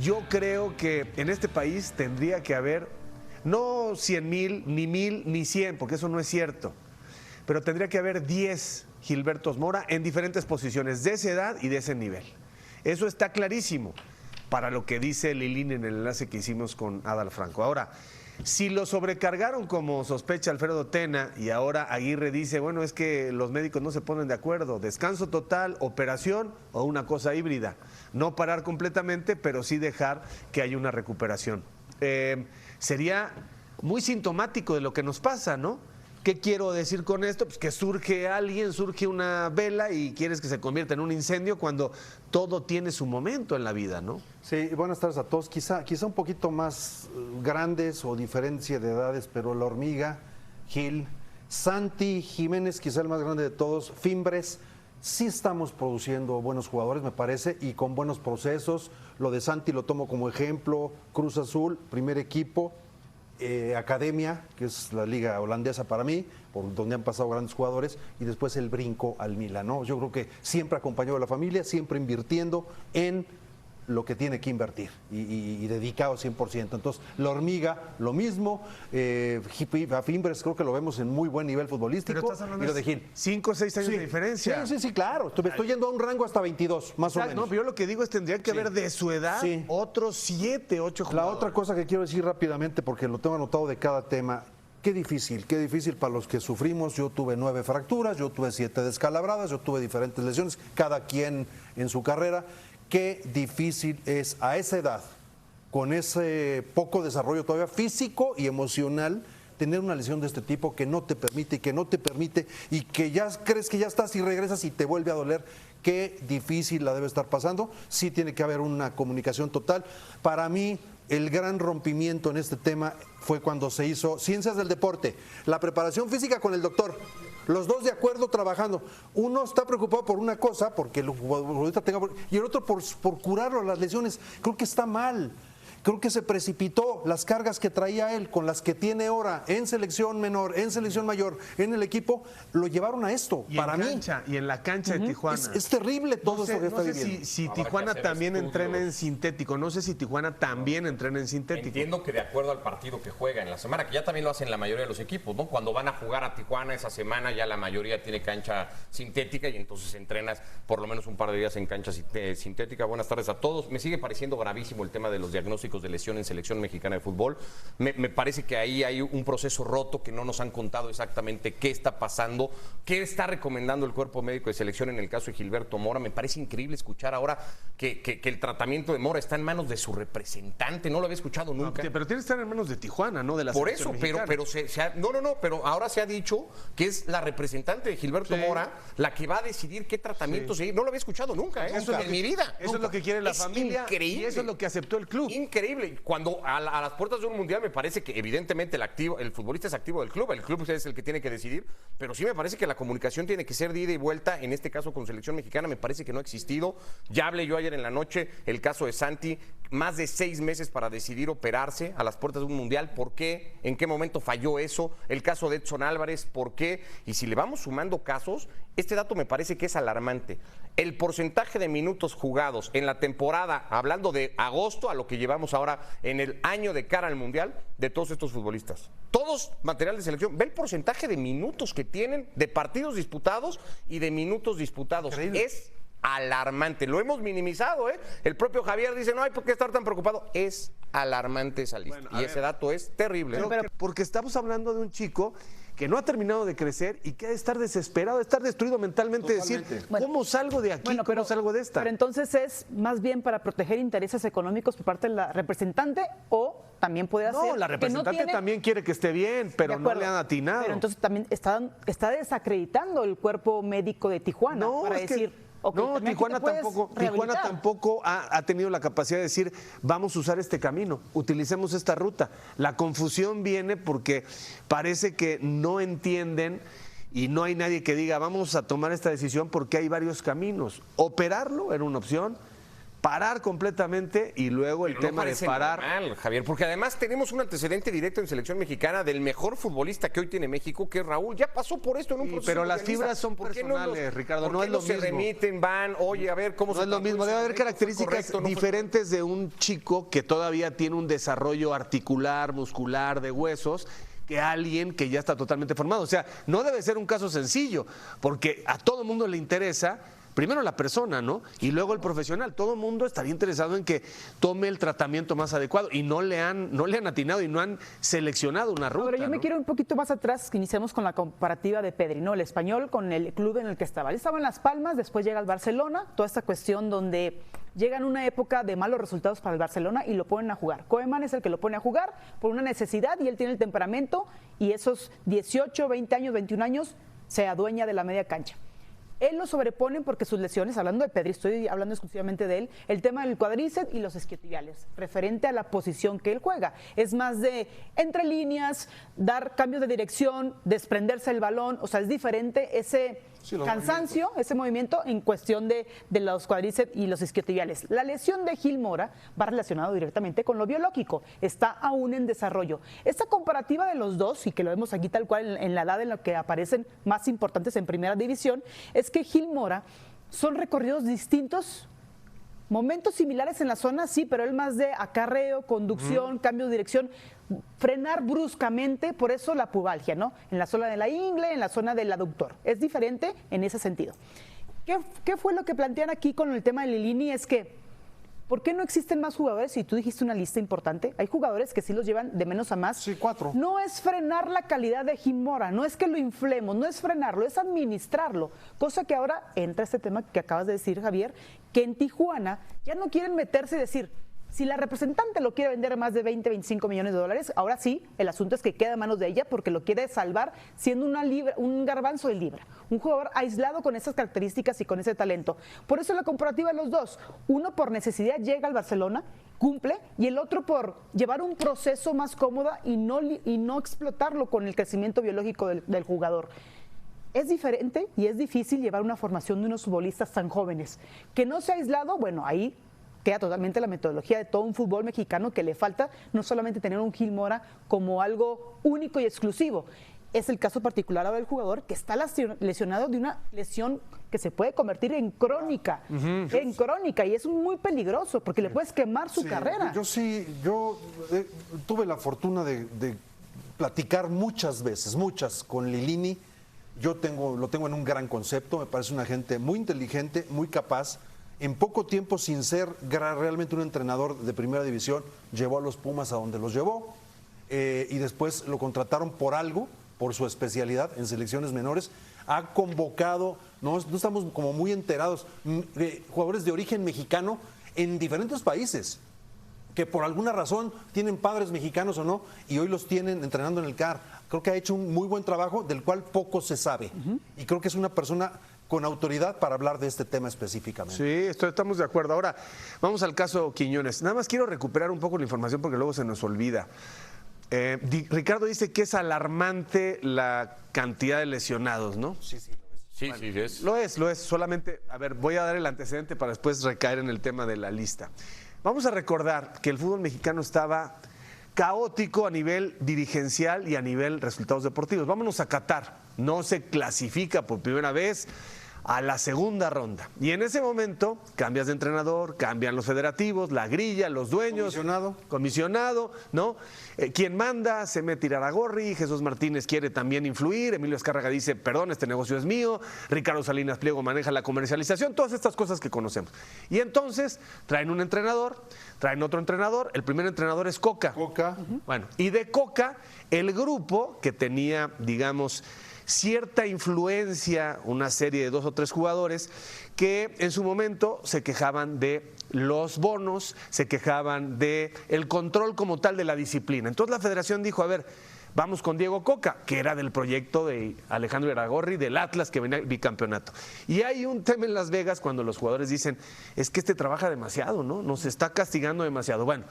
Yo creo que en este país tendría que haber no 100,000, ni 1,000, ni 100, porque eso no es cierto, pero tendría que haber 10 Gilbertos Mora en diferentes posiciones de esa edad y de ese nivel. Eso está clarísimo para lo que dice Lilín en el enlace que hicimos con Adal Franco. Ahora, si lo sobrecargaron como sospecha Alfredo Tena y ahora Aguirre dice, bueno, es que los médicos no se ponen de acuerdo, descanso total, operación o una cosa híbrida. No parar completamente, pero sí dejar que haya una recuperación. Sería muy sintomático de lo que nos pasa, ¿no? ¿Qué quiero decir con esto? Pues que surge alguien, surge una vela y quieres que se convierta en un incendio cuando todo tiene su momento en la vida, ¿no? Sí, buenas tardes a todos. Quizá un poquito más grandes o diferencia de edades, pero La Hormiga, Gil, Santi Jiménez, quizá el más grande de todos, Fimbres, sí estamos produciendo buenos jugadores, me parece, y con buenos procesos. Lo de Santi lo tomo como ejemplo, Cruz Azul, primer equipo. Academia, que es la liga holandesa para mí, por donde han pasado grandes jugadores, y después el brinco al Milan, ¿no? Yo creo que siempre acompañado de la familia, siempre invirtiendo en lo que tiene que invertir y dedicado 100%. Entonces, La Hormiga, lo mismo, a Fimbres creo que lo vemos en muy buen nivel futbolístico. Pero estás hablando y lo de Gil. 5 o 6 años de diferencia. Sí, claro. Estoy yendo a un rango hasta 22, más o menos. No, pero yo lo que digo es tendría que haber de su edad otros 7, 8 jugadores. La otra cosa que quiero decir rápidamente, porque lo tengo anotado de cada tema, qué difícil para los que sufrimos. Yo tuve 9 fracturas, yo tuve 7 descalabradas, yo tuve diferentes lesiones, cada quien en su carrera. Qué difícil es a esa edad, con ese poco desarrollo todavía físico y emocional, tener una lesión de este tipo que no te permite y que ya crees que ya estás y regresas y te vuelve a doler. Qué difícil la debe estar pasando. Sí tiene que haber una comunicación total. Para mí, el gran rompimiento en este tema fue cuando se hizo Ciencias del Deporte, la preparación física con el doctor. Los dos de acuerdo trabajando. Uno está preocupado por una cosa, porque el futbolista tenga, y el otro por curarlo, las lesiones. Creo que está mal. Creo que se precipitó las cargas que traía él con las que tiene ahora en selección menor, en selección mayor, en el equipo, lo llevaron a esto. Y para mí. Y en la cancha de Tijuana. Es terrible todo eso que está viviendo. No sé si Tijuana también entrena en sintético. No sé si Tijuana también entrena en sintético. Entiendo que de acuerdo al partido que juega en la semana, que ya también lo hacen la mayoría de los equipos, ¿no? Cuando van a jugar a Tijuana esa semana, ya la mayoría tiene cancha sintética y entonces entrenas por lo menos un par de días en cancha sintética. Buenas tardes a todos. Me sigue pareciendo gravísimo el tema de los diagnósticos de lesión en selección mexicana de fútbol. Me parece que ahí hay un proceso roto que no nos han contado exactamente qué está pasando, qué está recomendando el cuerpo médico de selección en el caso de Gilberto Mora. Me parece increíble escuchar ahora que el tratamiento de Mora está en manos de su representante. No lo había escuchado nunca. No, pero tiene que estar en manos de Tijuana, no de la Por selección eso, mexicana. pero ahora se ha dicho que es la representante de Gilberto Mora la que va a decidir qué tratamiento seguir. No lo había escuchado nunca, en mi vida. Eso es lo que quiere la familia. Increíble. Y eso es lo que aceptó el club. Increíble. Cuando a las puertas de un mundial me parece que evidentemente el futbolista es activo del club, el club es el que tiene que decidir, pero sí me parece que la comunicación tiene que ser de ida y vuelta, en este caso con selección mexicana me parece que no ha existido. Ya hablé yo ayer en la noche, el caso de Santi, más de 6 meses para decidir operarse a las puertas de un mundial. ¿Por qué? ¿En qué momento falló eso? El caso de Edson Álvarez, ¿por qué? Y si le vamos sumando casos, este dato me parece que es alarmante. El porcentaje de minutos jugados en la temporada, hablando de agosto a lo que llevamos ahora en el año de cara al mundial, de todos estos futbolistas. Todos material de selección. Ve el porcentaje de minutos que tienen, de partidos disputados y de minutos disputados. Increíble. Es alarmante. Lo hemos minimizado, ¿eh? El propio Javier dice, no hay por qué estar tan preocupado. Es alarmante esa lista. Bueno, y ese dato es terrible. Pero porque estamos hablando de un chico que no ha terminado de crecer y que ha de estar desesperado, de estar destruido mentalmente, Totalmente. decir, ¿cómo salgo de aquí? ¿Cómo salgo de esta? Pero entonces es más bien para proteger intereses económicos por parte de la representante, o también puede hacer... No, la representante también quiere que esté bien, pero no le han atinado. Pero entonces también está desacreditando el cuerpo médico de Tijuana para decir... Okay, no, Tijuana tampoco ha tenido la capacidad de decir, vamos a usar este camino, utilicemos esta ruta. La confusión viene porque parece que no entienden y no hay nadie que diga, vamos a tomar esta decisión porque hay varios caminos. Operarlo era una opción, parar completamente y luego el Pero no tema de parece parar. normal, Javier, porque además tenemos un antecedente directo en selección mexicana del mejor futbolista que hoy tiene México, que es Raúl. Ya pasó por esto en un Sí, proceso. pero las mundialista. fibras son ¿Por qué personales, Ricardo, ¿por no qué es lo se mismo? remiten, van, oye, a ver cómo No se es lo trató mismo, ese debe haber momento? ¿Fue características correcto, no fue diferentes de un chico que todavía tiene un desarrollo articular, muscular, de huesos, que alguien que ya está totalmente formado. O sea, no debe ser un caso sencillo, porque a todo mundo le interesa primero la persona, ¿no? Y luego el profesional. Todo el mundo estaría interesado en que tome el tratamiento más adecuado y no le han atinado y no han seleccionado una ruta. Ahora, yo me ¿no? quiero un poquito más atrás, que iniciamos con la comparativa de Pedri, ¿no? El Español con el club en el que estaba. Él estaba en Las Palmas, después llega al Barcelona, toda esta cuestión donde llega en una época de malos resultados para el Barcelona y lo ponen a jugar. Koeman es el que lo pone a jugar por una necesidad y él tiene el temperamento y esos 18, 20 años, 21 años se adueña de la media cancha. Él lo sobreponen porque sus lesiones, hablando de Pedri, estoy hablando exclusivamente de él, el tema del cuádriceps y los isquiotibiales, referente a la posición que él juega. Es más de entre líneas, dar cambios de dirección, desprenderse el balón, o sea, es diferente ese cansancio, ese movimiento en cuestión de los cuádriceps y los isquiotibiales. La lesión de Gil Mora va relacionado directamente con lo biológico, está aún en desarrollo. Esta comparativa de los dos, y que lo vemos aquí tal cual en la edad en la que aparecen más importantes en primera división, es que Gil Mora son recorridos distintos, momentos similares en la zona, sí, pero él más de acarreo, conducción, cambio de dirección, frenar bruscamente, por eso la pubalgia, ¿no? En la zona de la ingle, en la zona del aductor. Es diferente en ese sentido. ¿Qué fue lo que plantean aquí con el tema de Lilini? Es que, ¿por qué no existen más jugadores? Y tú dijiste una lista importante. Hay jugadores que sí los llevan de menos a más. Sí, 4. No es frenar la calidad de Gil Mora, no es que lo inflemos, no es frenarlo, es administrarlo. Cosa que ahora entra este tema que acabas de decir, Javier, que en Tijuana ya no quieren meterse y decir, si la representante lo quiere vender a más de 20, 25 millones de dólares, ahora sí, el asunto es que queda en manos de ella porque lo quiere salvar siendo un garbanzo de libra. Un jugador aislado con esas características y con ese talento. Por eso la comparativa de los dos. Uno por necesidad llega al Barcelona, cumple, y el otro por llevar un proceso más cómodo y no explotarlo con el crecimiento biológico del jugador. Es diferente y es difícil llevar una formación de unos futbolistas tan jóvenes. Que no se ha aislado, bueno, ahí queda totalmente la metodología de todo un fútbol mexicano que le falta no solamente tener un Gil Mora como algo único y exclusivo. Es el caso particular ahora del jugador que está lesionado de una lesión que se puede convertir en crónica, y es muy peligroso porque le puedes quemar su carrera. Yo tuve la fortuna de platicar muchas veces, con Lilini. Lo tengo en un gran concepto, me parece una gente muy inteligente, muy capaz. En poco tiempo, sin ser realmente un entrenador de primera división, llevó a los Pumas a donde los llevó y después lo contrataron por su especialidad en selecciones menores. Ha convocado, no estamos como muy enterados, jugadores de origen mexicano en diferentes países, que por alguna razón tienen padres mexicanos o no, y hoy los tienen entrenando en el CAR. Creo que ha hecho un muy buen trabajo del cual poco se sabe. Y creo que es una persona con autoridad para hablar de este tema específicamente. Sí, estamos de acuerdo. Ahora, vamos al caso Quiñones. Nada más quiero recuperar un poco la información porque luego se nos olvida. Ricardo dice que es alarmante la cantidad de lesionados, ¿no? Sí, es. Lo es. Solamente, a ver, voy a dar el antecedente para después recaer en el tema de la lista. Vamos a recordar que el fútbol mexicano estaba caótico a nivel dirigencial y a nivel resultados deportivos. Vámonos a Qatar. No se clasifica por primera vez a la segunda ronda. Y en ese momento cambias de entrenador, cambian los federativos, la grilla, los dueños. Comisionado, ¿no? Quien manda, se mete Iraragorri, Jesús Martínez quiere también influir, Emilio Azcárraga dice, perdón, este negocio es mío, Ricardo Salinas Pliego maneja la comercialización, todas estas cosas que conocemos. Y entonces traen un entrenador, traen otro entrenador, el primer entrenador es Coca. Bueno, y de Coca, el grupo que tenía, digamos, cierta influencia, una serie de 2 o 3 jugadores que en su momento se quejaban de los bonos, se quejaban de el control como tal de la disciplina. Entonces la federación dijo, a ver, vamos con Diego Coca, que era del proyecto de Alejandro Iraragorri, del Atlas, que venía bicampeonato. Y hay un tema en Las Vegas cuando los jugadores dicen, es que trabaja demasiado, ¿no? Nos está castigando demasiado. Bueno,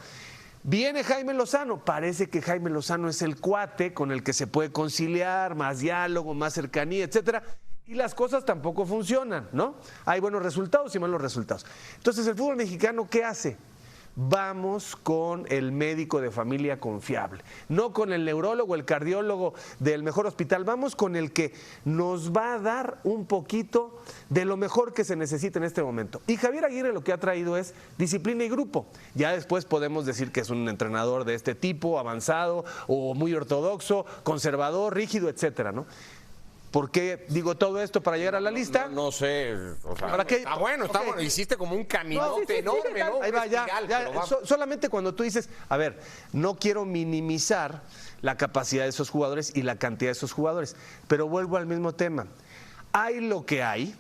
viene Jaime Lozano, parece que Jaime Lozano es el cuate con el que se puede conciliar, más diálogo, más cercanía, etcétera. Y las cosas tampoco funcionan, ¿no? Hay buenos resultados y malos resultados. Entonces, el fútbol mexicano, ¿qué hace? Vamos con el médico de familia confiable, no con el neurólogo, el cardiólogo del mejor hospital, vamos con el que nos va a dar un poquito de lo mejor que se necesita en este momento. Y Javier Aguirre lo que ha traído es disciplina y grupo. Ya después podemos decir que es un entrenador de este tipo, avanzado o muy ortodoxo, conservador, rígido, etcétera, ¿no? ¿Por qué digo todo esto para llegar a la lista? No sé. O sea, ¿Para qué? Está bueno. Hiciste como un caminote enorme, ¿no? Ahí va, ya. Pero va. Solamente cuando tú dices, a ver, no quiero minimizar la capacidad de esos jugadores y la cantidad de esos jugadores, pero vuelvo al mismo tema. Hay lo que hay.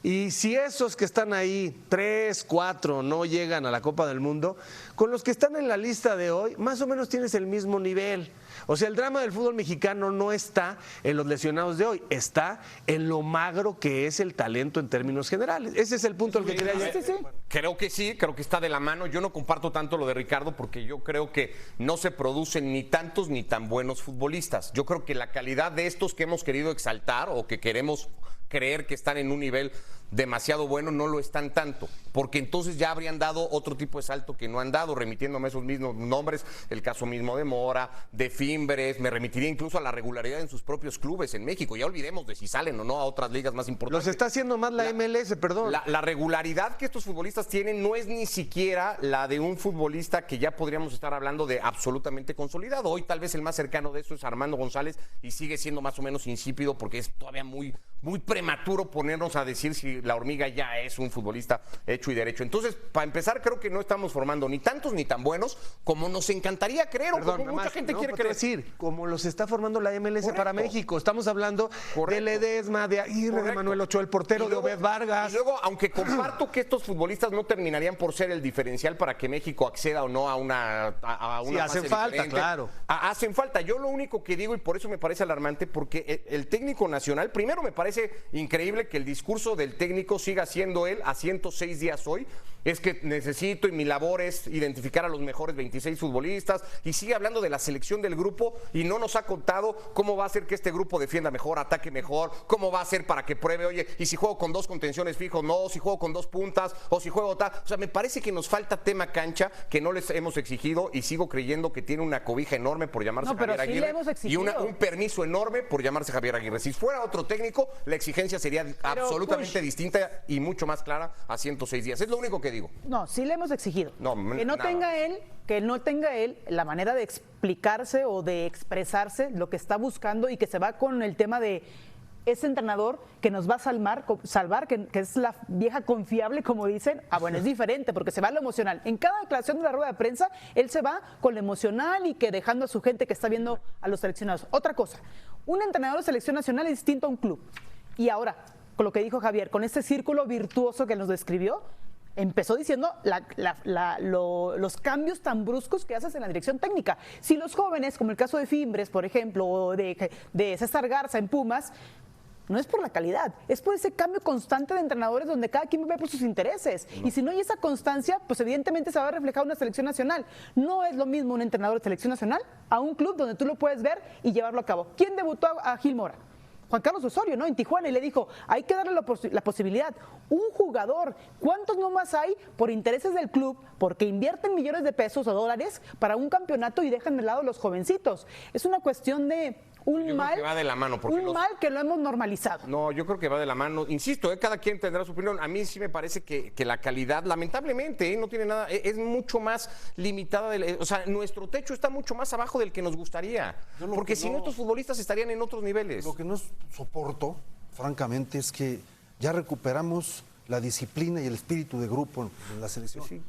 Y si esos que están ahí, 3, 4, no llegan a la Copa del Mundo, con los que están en la lista de hoy, más o menos tienes el mismo nivel. O sea, el drama del fútbol mexicano no está en los lesionados de hoy, está en lo magro que es el talento en términos generales. Ese es el punto al que quería llegar. Creo que sí, creo que está de la mano. Yo no comparto tanto lo de Ricardo porque yo creo que no se producen ni tantos ni tan buenos futbolistas. Yo creo que la calidad de estos que hemos querido exaltar o que queremos creer que están en un nivel demasiado bueno, no lo están tanto, porque entonces ya habrían dado otro tipo de salto que no han dado, remitiéndome a esos mismos nombres, el caso mismo de Mora, de Fimbres, me remitiría incluso a la regularidad en sus propios clubes en México, ya olvidemos de si salen o no a otras ligas más importantes. Los está haciendo más la MLS, perdón. La regularidad que estos futbolistas tienen no es ni siquiera la de un futbolista que ya podríamos estar hablando de absolutamente consolidado. Hoy tal vez el más cercano de eso es Armando González y sigue siendo más o menos insípido porque es todavía muy prematuro ponernos a decir si la Hormiga ya es un futbolista hecho y derecho. Entonces, para empezar, creo que no estamos formando ni tantos ni tan buenos como nos encantaría creer o como mucha gente quiere creer. Decir, como los está formando la MLS para México. Estamos hablando de Ledesma, de Aguirre, de Manuel Ochoa, el portero de Obed Vargas. Y luego, aunque comparto que estos futbolistas no terminarían por ser el diferencial para que México acceda o no a una sí, hacen falta, diferente, claro. Hacen falta. Yo lo único que digo, y por eso me parece alarmante, porque el técnico nacional, primero me parece increíble que el discurso del técnico siga siendo él a 106 días hoy, es que necesito y mi labor es identificar a los mejores 26 futbolistas y sigue hablando de la selección del grupo y no nos ha contado cómo va a hacer que este grupo defienda mejor, ataque mejor, cómo va a hacer para que pruebe, oye, y si juego con 2 contenciones fijos, no, si juego con 2 puntas o si juego tal, o sea, me parece que nos falta tema cancha que no les hemos exigido y sigo creyendo que tiene una cobija enorme por llamarse Javier Aguirre y un permiso enorme por llamarse Javier Aguirre. Si fuera otro técnico, la exigencia sería absolutamente distinta y mucho más clara a 106 días. Es lo único que digo. No, sí le hemos exigido. No, que no tenga él la manera de explicarse o de expresarse lo que está buscando y que se va con el tema de ese entrenador que nos va a salvar que es la vieja confiable, como dicen. Bueno, es diferente porque se va a lo emocional. En cada declaración de la rueda de prensa, él se va con lo emocional y que dejando a su gente que está viendo a los seleccionados. Otra cosa, un entrenador de selección nacional es distinto a un club. Y ahora, con lo que dijo Javier, con este círculo virtuoso que nos describió, empezó diciendo los cambios tan bruscos que haces en la dirección técnica. Si los jóvenes, como el caso de Fimbres, por ejemplo, o de César Garza en Pumas, no es por la calidad, es por ese cambio constante de entrenadores donde cada quien ve por sus intereses. Y si no hay esa constancia, pues evidentemente se va a reflejar en una selección nacional. No es lo mismo un entrenador de selección nacional a un club donde tú lo puedes ver y llevarlo a cabo. ¿Quién debutó a Gil Mora? Juan Carlos Osorio, ¿no? En Tijuana, y le dijo, hay que darle la posibilidad. Un jugador, ¿cuántos nomás hay por intereses del club, porque invierten millones de pesos o dólares para un campeonato y dejan de lado a los jovencitos? Es una cuestión de un mal que va de la mano mal que lo hemos normalizado. No, yo creo que va de la mano. Insisto, cada quien tendrá su opinión. A mí sí me parece que la calidad, lamentablemente, no tiene nada, es mucho más limitada. O sea, nuestro techo está mucho más abajo del que nos gustaría. Porque si no, estos futbolistas estarían en otros niveles. Lo que no soporto, francamente, es que ya recuperamos la disciplina y el espíritu de grupo en la selección. Sí,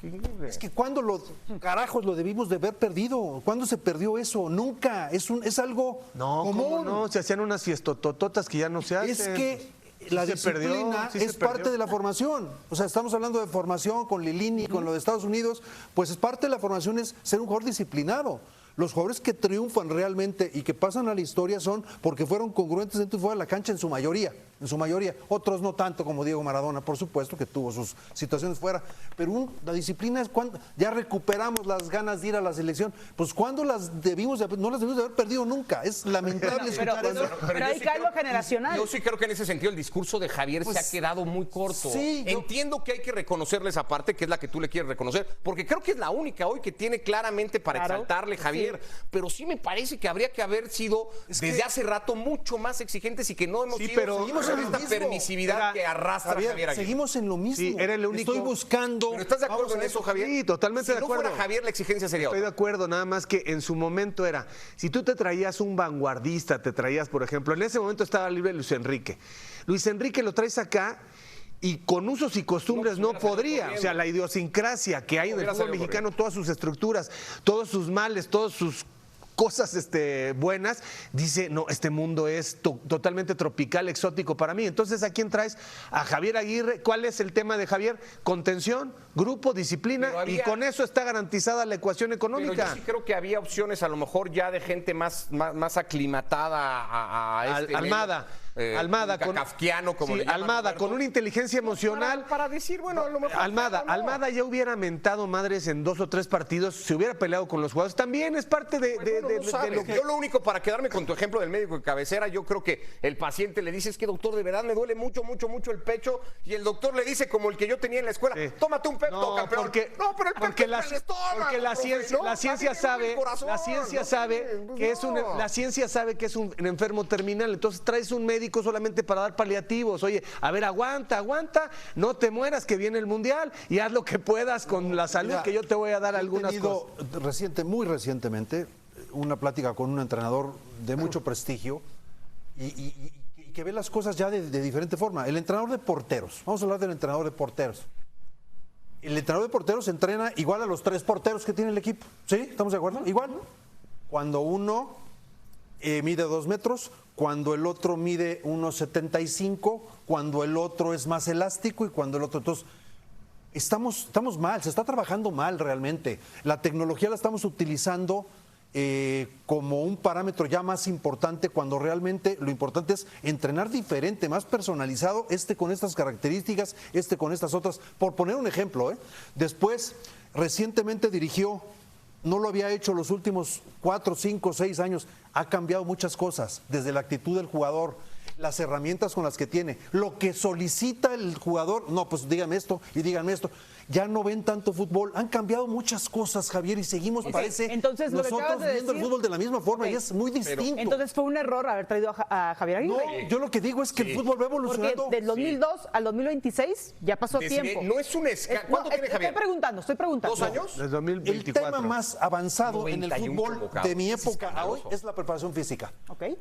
es que cuando carajos lo debimos de haber perdido. ¿Cuándo se perdió eso? Nunca. Es algo común. No, se hacían unas fiestotototas que ya no se hacen. Es que la disciplina es parte de la formación. O sea, estamos hablando de formación con Lilini, con lo de Estados Unidos, pues es parte de la formación es ser un jugador disciplinado. Los jugadores que triunfan realmente y que pasan a la historia son porque fueron congruentes dentro y fuera de la cancha en su mayoría. en su mayoría. Otros no tanto, como Diego Maradona, por supuesto, que tuvo sus situaciones fuera. Pero la disciplina es cuando ya recuperamos las ganas de ir a la selección. Pues cuando no las debimos de haber perdido nunca. Es lamentable escuchar eso. Pero ahí cae lo generacional. Yo sí creo que en ese sentido el discurso de Javier se ha quedado muy corto. Sí, entiendo que hay que reconocerle esa parte, que es la que tú le quieres reconocer, porque creo que es la única hoy que tiene claramente para exaltarle Javier. Sí. Pero sí me parece que habría que haber sido desde hace rato mucho más exigentes y que no hemos sido pero seguimos en esta permisividad que arrastra Javier Aguirre. Seguimos en lo mismo. Sí, era el único. Estoy buscando. ¿Pero estás de acuerdo en eso, Javier? Sí, totalmente de acuerdo. Si no fuera Javier, la exigencia sería otra. Estoy de acuerdo, nada más que en su momento era, si tú te traías un vanguardista, te traías, por ejemplo, en ese momento estaba libre Luis Enrique. Luis Enrique lo traes acá y con usos y costumbres no podría. O sea, la idiosincrasia que hay en el fútbol mexicano, todas sus estructuras, todos sus males, todos sus cosas buenas, dice, no, este mundo es totalmente tropical, exótico para mí. Entonces, ¿a quién traes? A Javier Aguirre. ¿Cuál es el tema de Javier? Contención, grupo, disciplina, y con eso está garantizada la ecuación económica. Pero yo sí creo que había opciones, a lo mejor ya de gente más aclimatada a este Almada. Almada con kafkiano, como le llaman, Almada con una inteligencia emocional para decir, bueno, a lo mejor Almada ya hubiera mentado madres en 2 o 3 partidos, se hubiera peleado con los jugadores, también es parte de lo que... Yo lo único, para quedarme con tu ejemplo del médico de cabecera, yo creo que el paciente le dice, es que doctor, de verdad me duele mucho el pecho, y el doctor le dice, como el que yo tenía en la escuela, tómate un Pepto, campeón. Porque la ciencia sabe que es un enfermo terminal, entonces traes un médico solamente para dar paliativos. Oye, a ver, aguanta, no te mueras, que viene el Mundial, y haz lo que puedas con la salud. Mira, que yo te voy a dar algunas cosas. Muy recientemente, una plática con un entrenador de mucho prestigio y que ve las cosas ya de diferente forma. El entrenador de porteros, vamos a hablar del entrenador de porteros. El entrenador de porteros entrena igual a los 3 porteros que tiene el equipo. ¿Sí? ¿Estamos de acuerdo? Igual. Cuando uno mide 2 metros, cuando el otro mide 1,75, cuando el otro es más elástico y cuando el otro... Entonces, estamos mal, se está trabajando mal realmente. La tecnología la estamos utilizando como un parámetro ya más importante, cuando realmente lo importante es entrenar diferente, más personalizado, con estas características, con estas otras. Por poner un ejemplo, después recientemente dirigió, no lo había hecho los últimos 4, 5, 6 años, ha cambiado muchas cosas, desde la actitud del jugador, las herramientas con las que tiene, lo que solicita el jugador, no, pues dígame esto y díganme esto. Ya no ven tanto fútbol, han cambiado muchas cosas, Javier, y seguimos, parece, entonces, nosotros viendo el fútbol de la misma forma, y es muy distinto. Entonces fue un error haber traído a Javier Aguirre. No, yo lo que digo es que el fútbol va evolucionando. Porque del 2002 al 2026 ya pasó tiempo. No es un escándalo. ¿Cuánto tiene Javier? Estoy preguntando. ¿2 años? Desde 2024. El tema más avanzado en el fútbol de mi época a hoy es la preparación física.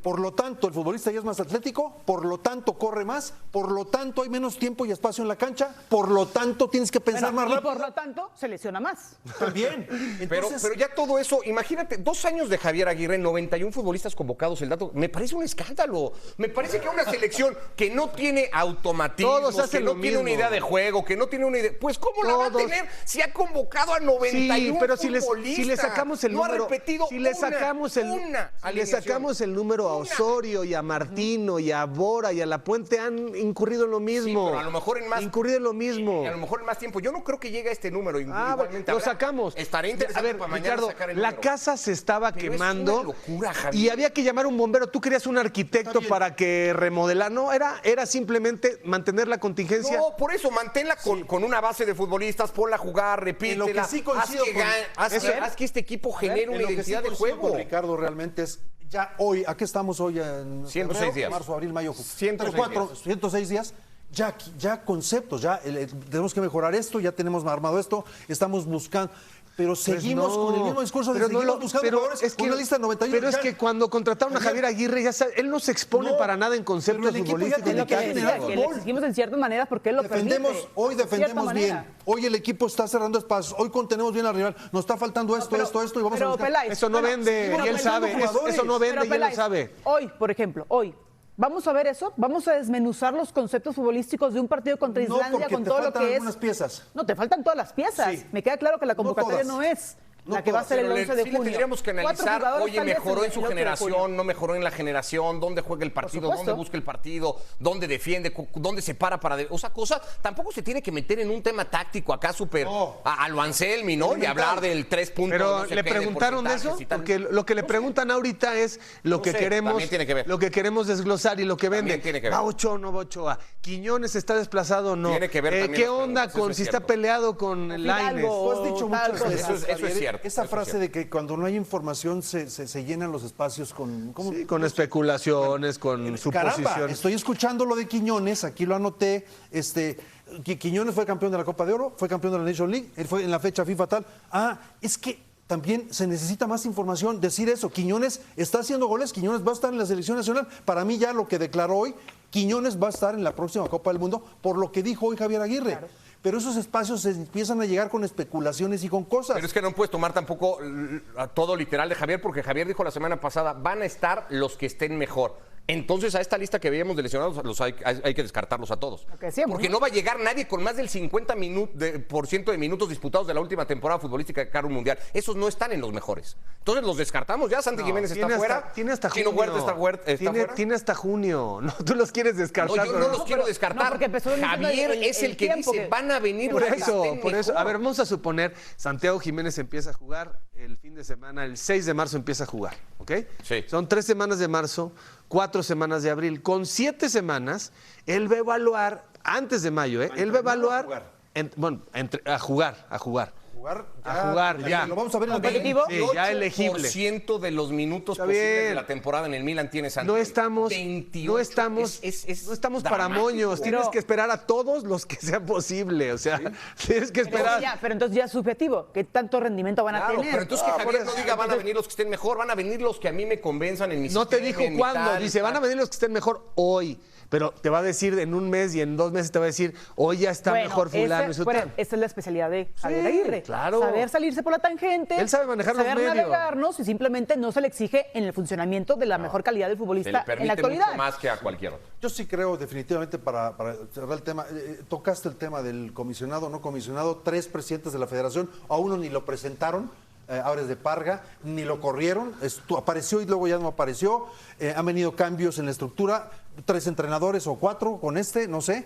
Por lo tanto, el futbolista ya es más atlético, por lo tanto corre más, por lo tanto hay menos tiempo y espacio en la cancha, por lo tanto tienes que pensar más rápido. Por lo tanto, se lesiona más. También. Entonces, pero ya todo eso, imagínate, 2 años de Javier Aguirre, 91 futbolistas convocados, el dato, me parece un escándalo. Me parece que una selección que no tiene automatismos, que no tiene una idea de juego, que no tiene una idea, pues ¿cómo la va a tener si ha convocado a 91 pero futbolistas? si le sacamos el número, no ha repetido le sacamos el número a Osorio y a Martino y a Bora y a La Puente, han incurrido en lo mismo. Sí, pero a lo mejor en más incurrido en lo mismo. A lo mejor en más tiempo. Yo no creo que llegue a este número. Igualmente lo sacamos. Estaré interesante para mañana Ricardo, sacar el número. La casa se estaba quemando. Es una locura, Javier. Y había que llamar a un bombero. Tú querías un arquitecto para que remodelara. No, era simplemente mantener la contingencia. No, por eso, manténla con una base de futbolistas, ponla a jugar, repítela. Lo que sí coincido haz que este equipo genere una identidad de juego. Ricardo, realmente es ya hoy, ¿a qué estamos hoy? En 106 días. Marzo, abril, mayo, 106 días. Ya conceptos, tenemos que mejorar esto, ya tenemos armado esto, estamos buscando, pero seguimos con el mismo discurso de seguimos buscando jugadores con una lista de 91. Pero es que cuando contrataron a Javier Aguirre, él no se expone para nada en conceptos futbolísticos. Es lo que le exigimos en cierta manera porque él lo permite. Hoy defendemos bien, hoy el equipo está cerrando espacios, hoy contenemos bien al rival, nos está faltando esto y vamos a buscar. Eso no vende, y él sabe, eso no vende y él lo sabe. Hoy, por ejemplo, ¿vamos a ver eso? ¿Vamos a desmenuzar los conceptos futbolísticos de un partido contra Islandia con todo lo que es? Piezas. No, te faltan todas las piezas. Sí. Me queda claro que la convocatoria no es la que va a ser el Pero 11 de sí junio. tendríamos que 4 analizar, jugadores oye, tal vez mejoró en su el 8 de junio. generación, no mejoró en la generación, dónde juega el partido, supuesto. dónde busca el partido, dónde defiende, dónde se para o sea, cosa, tampoco se tiene que meter en un tema táctico acá súper a lo Anselmi, ¿no? Y hablar del 3 puntos. Pero no sé le qué, de preguntaron de eso, porcentajes y tal. porque lo que le preguntan ahorita es lo que sé, queremos, también tiene que ver. lo que queremos desglosar y lo que vende. tiene que ver. ¿Va Ochoa o no va Ochoa? ¿Quiñones está desplazado o no? Tiene que ver también ¿Qué las onda preguntas, con eso es si está cierto. peleado con el Lainez? Tú has dicho tal muchas cosa. veces, Eso es Javier, cierto, esa eso es frase cierto. de que cuando no hay información se llenan los espacios con... ¿cómo? Sí, con especulaciones, con Caramba, suposiciones. estoy escuchando lo de Quiñones, aquí lo anoté, Quiñones fue campeón de la Copa de Oro, fue campeón de la Nation League, él fue en la fecha FIFA tal. Es que también se necesita más información, decir eso, Quiñones está haciendo goles, Quiñones va a estar en la selección nacional, para mí ya lo que declaró hoy, Quiñones va a estar en la próxima Copa del Mundo, por lo que dijo hoy Javier Aguirre. Claro. Pero esos espacios se empiezan a llegar con especulaciones y con cosas. Pero es que no puedes tomar tampoco todo literal de Javier, porque Javier dijo la semana pasada, van a estar los que estén mejor. Entonces, a esta lista que veíamos de lesionados, hay que descartarlos a todos. Porque no va a llegar nadie con más del 50% de minutos disputados de la última temporada futbolística de cara a un mundial. Esos no están en los mejores. Entonces, los descartamos ya. Santi Jiménez está fuera. Tiene hasta junio. Chino Huerta está fuera. Tiene hasta junio. No, tú los quieres descartar. No, yo no los quiero descartar. No, porque empezó Javier es el que dice, van a venir Por los que eso, estén por eso. mejor. A ver, vamos a suponer, Santiago Jiménez empieza a jugar el fin de semana, el 6 de marzo empieza a jugar, ¿ok? Sí. Son 3 semanas de marzo, 4 semanas de abril. Con 7 semanas, él va a evaluar, antes de mayo, él va a evaluar, a jugar. Ya. Lo vamos a ver en el competitivo. Sí, ya elegible. 28% de los minutos Está posibles bien. de la temporada en el Milan tiene Santi. No estamos 28. No estamos para dramático. moños. Tienes que esperar a todos los que sea posible. O sea, tienes que esperar. Pero entonces ya es subjetivo. ¿Qué tanto rendimiento van a Claro, tener? pero entonces que por Javier eso. no diga van a venir los que estén mejor, van a venir los que a mí me convenzan en mi No te sistema, dijo en mi cuándo. tal, Dice, van a tal. venir los que estén mejor hoy. Pero te va a decir en un mes y en 2 meses te va a decir, hoy ya está mejor fulano y sultano. Esa es la especialidad de Javier Aguirre. claro. Saber salirse por la tangente. Él sabe manejar los saber medios. navegarnos y simplemente no se le exige en el funcionamiento de la mejor calidad del Se le futbolista en la permite actualidad. mucho más que a cualquier otro. Yo sí creo definitivamente para cerrar el tema, tocaste el tema del comisionado, no comisionado, 3 presidentes de la federación, a uno ni lo presentaron, Aures de Parga, ni lo corrieron, apareció y luego ya no apareció, han venido cambios en la estructura, 3 entrenadores o 4 con no sé,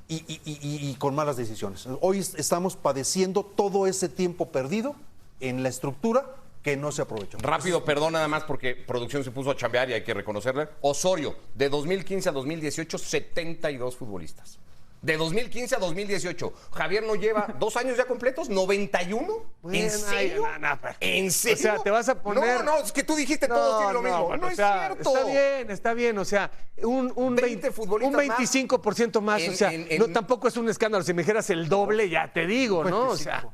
y con malas decisiones. Hoy estamos padeciendo todo ese tiempo perdido en la estructura que no se aprovechó. Rápido, perdón nada más porque producción se puso a chambear y hay que reconocerle. Osorio, de 2015 a 2018, 72 futbolistas. De 2015 a 2018. Javier no lleva 2 años ya completos, 91. Bueno, ¿En serio? ¿En serio? O sea, te vas a poner... No, es que tú dijiste todos tienen lo mismo. No o es sea, cierto. Está bien. O sea, un 20 futbolistas un 25% más. en- o sea, en- no, tampoco es un escándalo. Si me dijeras el doble, ya te digo, ¿no? O sea,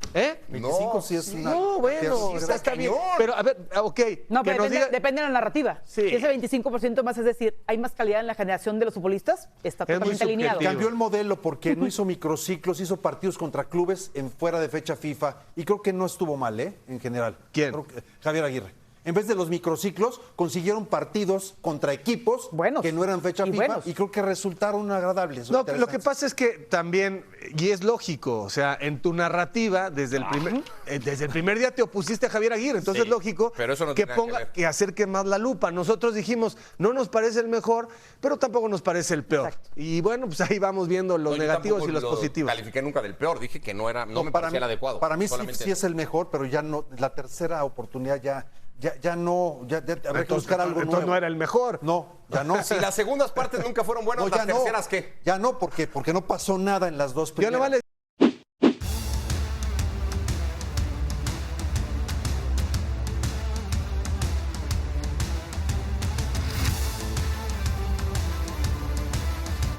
25 sí es una... No, bueno, sí está está bien. cañón. Pero, a ver, ok. No, que pero nos diga- depende de la narrativa. Sí. Si ese 25% más, es decir, hay más calidad en la generación de los futbolistas, está muy totalmente alineado. subjetivo. Cambió el modelo porque no hizo microciclos, hizo partidos contra clubes en fuera de fecha FIFA y creo que no estuvo mal, en general. ¿Quién? Creo que Javier Aguirre. En vez de los microciclos, consiguieron partidos contra equipos Buenos. que no eran fecha Y FIFA buenos. y creo que resultaron agradables. No, lo que pasa es que también, y es lógico, o sea, en tu narrativa, desde el primer día te opusiste a Javier Aguirre, entonces Sí, es lógico pero eso no que tiene nada que ponga, ver. que acerque más la lupa. Nosotros dijimos, no nos parece el mejor, pero tampoco nos parece el peor. Exacto. Y bueno, pues ahí vamos viendo los No, yo negativos tampoco y los lo positivos. Califiqué nunca del peor, dije que no me para parecía mí, el adecuado. Para mí solamente sí es el mejor, pero ya no, la tercera oportunidad ya habrá que buscar algo entonces nuevo. no era el mejor. No, ya no. Si las segundas partes nunca fueron buenas, No, las terceras, ¿qué? Ya no, porque no pasó nada en las 2 Yo primeras. nomás le